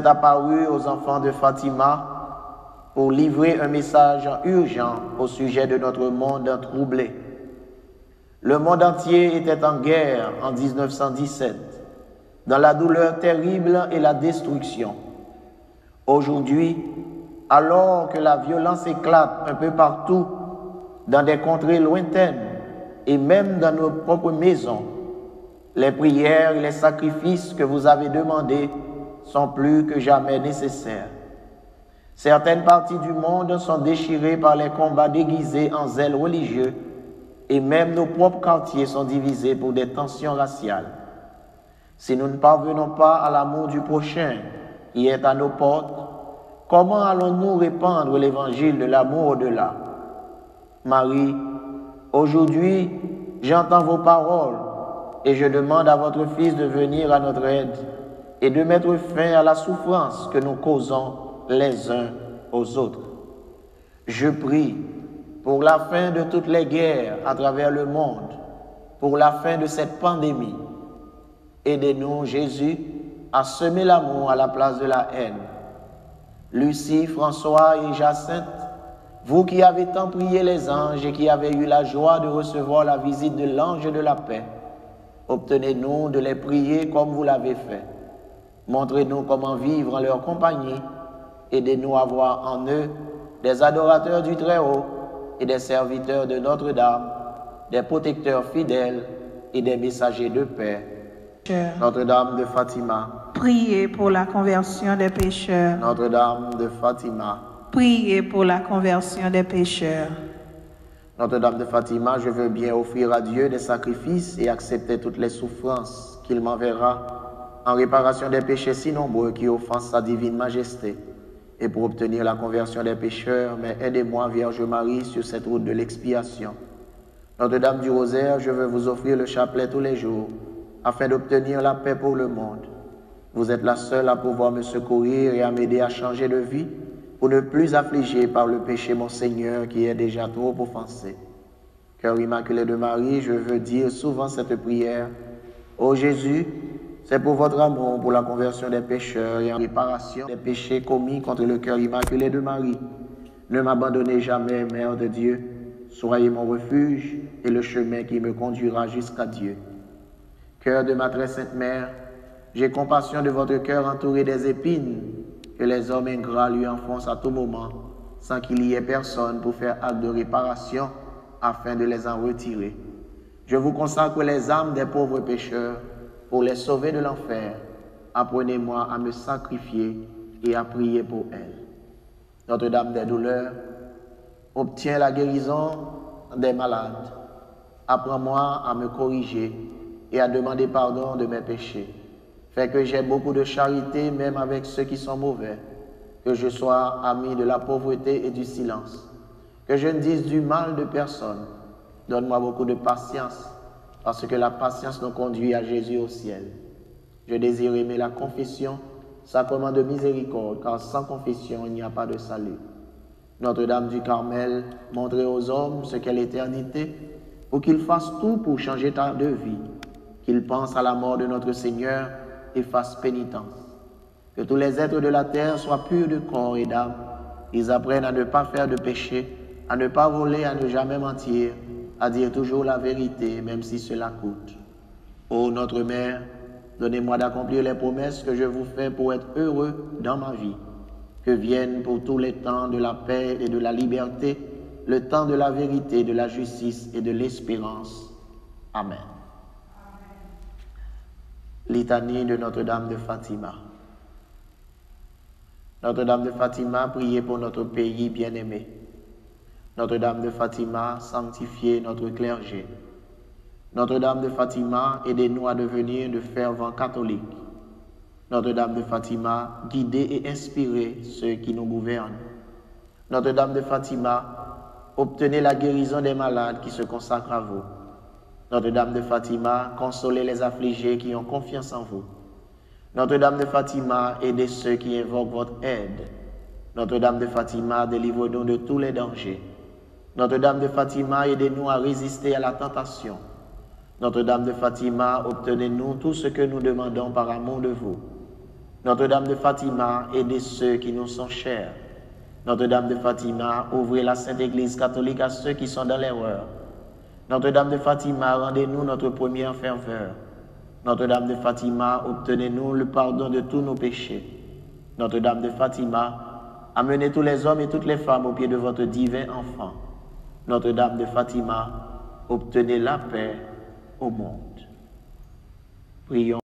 s'est apparu aux enfants de Fatima pour livrer un message urgent au sujet de notre monde troublé. Le monde entier était en guerre en 1917, dans la douleur terrible et la destruction. Aujourd'hui, alors que la violence éclate un peu partout, dans des contrées lointaines et même dans nos propres maisons, les prières et les sacrifices que vous avez demandés sont plus que jamais nécessaires. Certaines parties du monde sont déchirées par les combats déguisés en zèle religieux et même nos propres quartiers sont divisés pour des tensions raciales. Si nous ne parvenons pas à l'amour du prochain qui est à nos portes, comment allons-nous répandre l'évangile de l'amour au-delà? Marie, aujourd'hui, j'entends vos paroles et je demande à votre Fils de venir à notre aide et de mettre fin à la souffrance que nous causons les uns aux autres. Je prie pour la fin de toutes les guerres à travers le monde, pour la fin de cette pandémie. Aidez-nous, Jésus, à semer l'amour à la place de la haine. Lucie, François et Jacinthe, vous qui avez tant prié les anges et qui avez eu la joie de recevoir la visite de l'ange de la paix, obtenez-nous de les prier comme vous l'avez fait. Montrez-nous comment vivre en leur compagnie. Aidez-nous à voir en eux des adorateurs du Très-Haut et des serviteurs de Notre-Dame, des protecteurs fidèles et des messagers de paix. Notre-Dame de Fatima, priez pour la conversion des pécheurs. Notre-Dame de Fatima, priez pour la conversion des pécheurs. Notre-Dame de Fatima, je veux bien offrir à Dieu des sacrifices et accepter toutes les souffrances qu'il m'enverra en réparation des péchés si nombreux qui offensent sa divine majesté. Et pour obtenir la conversion des pécheurs, mais aidez-moi, Vierge Marie, sur cette route de l'expiation. Notre-Dame du Rosaire, je veux vous offrir le chapelet tous les jours, afin d'obtenir la paix pour le monde. Vous êtes la seule à pouvoir me secourir et à m'aider à changer de vie, pour ne plus affliger par le péché mon Seigneur qui est déjà trop offensé. Cœur immaculé de Marie, je veux dire souvent cette prière. Ô Jésus, c'est pour votre amour, pour la conversion des pécheurs et en réparation des péchés commis contre le cœur immaculé de Marie. Ne m'abandonnez jamais, Mère de Dieu. Soyez mon refuge et le chemin qui me conduira jusqu'à Dieu. Cœur de ma très sainte Mère, j'ai compassion de votre cœur entouré des épines que les hommes ingrats lui enfoncent à tout moment, sans qu'il y ait personne pour faire acte de réparation afin de les en retirer. Je vous consacre les âmes des pauvres pécheurs pour les sauver de l'enfer. Apprenez-moi à me sacrifier et à prier pour elles. Notre-Dame des douleurs, obtiens la guérison des malades. Apprends-moi à me corriger et à demander pardon de mes péchés. Fais que j'ai beaucoup de charité même avec ceux qui sont mauvais, que je sois ami de la pauvreté et du silence, que je ne dise du mal de personne. Donne-moi beaucoup de patience, parce que la patience nous conduit à Jésus au ciel. Je désire aimer la confession, sacrement de miséricorde, car sans confession, il n'y a pas de salut. Notre-Dame du Carmel, montrez aux hommes ce qu'est l'éternité, pour qu'ils fassent tout pour changer de vie, qu'ils pensent à la mort de notre Seigneur et fassent pénitence. Que tous les êtres de la terre soient purs de corps et d'âme. Ils apprennent à ne pas faire de péché, à ne pas voler, à ne jamais mentir, à dire toujours la vérité, même si cela coûte. Ô notre Mère, donnez-moi d'accomplir les promesses que je vous fais pour être heureux dans ma vie. Que vienne pour tous les temps de la paix et de la liberté, le temps de la vérité, de la justice et de l'espérance. Amen. Litanie de Notre-Dame de Fatima. Notre-Dame de Fatima, priez pour notre pays bien-aimé. Notre-Dame de Fatima, sanctifiez notre clergé. Notre-Dame de Fatima, aidez-nous à devenir de fervents catholiques. Notre-Dame de Fatima, guidez et inspirez ceux qui nous gouvernent. Notre-Dame de Fatima, obtenez la guérison des malades qui se consacrent à vous. Notre-Dame de Fatima, consolez les affligés qui ont confiance en vous. Notre-Dame de Fatima, aidez ceux qui invoquent votre aide. Notre-Dame de Fatima, délivre-nous de tous les dangers. Notre-Dame de Fatima, aidez-nous à résister à la tentation. Notre-Dame de Fatima, obtenez-nous tout ce que nous demandons par amour de vous. Notre-Dame de Fatima, aidez ceux qui nous sont chers. Notre-Dame de Fatima, ouvrez la Sainte Église catholique à ceux qui sont dans l'erreur. Notre-Dame de Fatima, rendez-nous notre première ferveur. Notre-Dame de Fatima, obtenez-nous le pardon de tous nos péchés. Notre-Dame de Fatima, amenez tous les hommes et toutes les femmes au pied de votre divin enfant. Notre-Dame de Fatima, obtenez la paix au monde. Prions.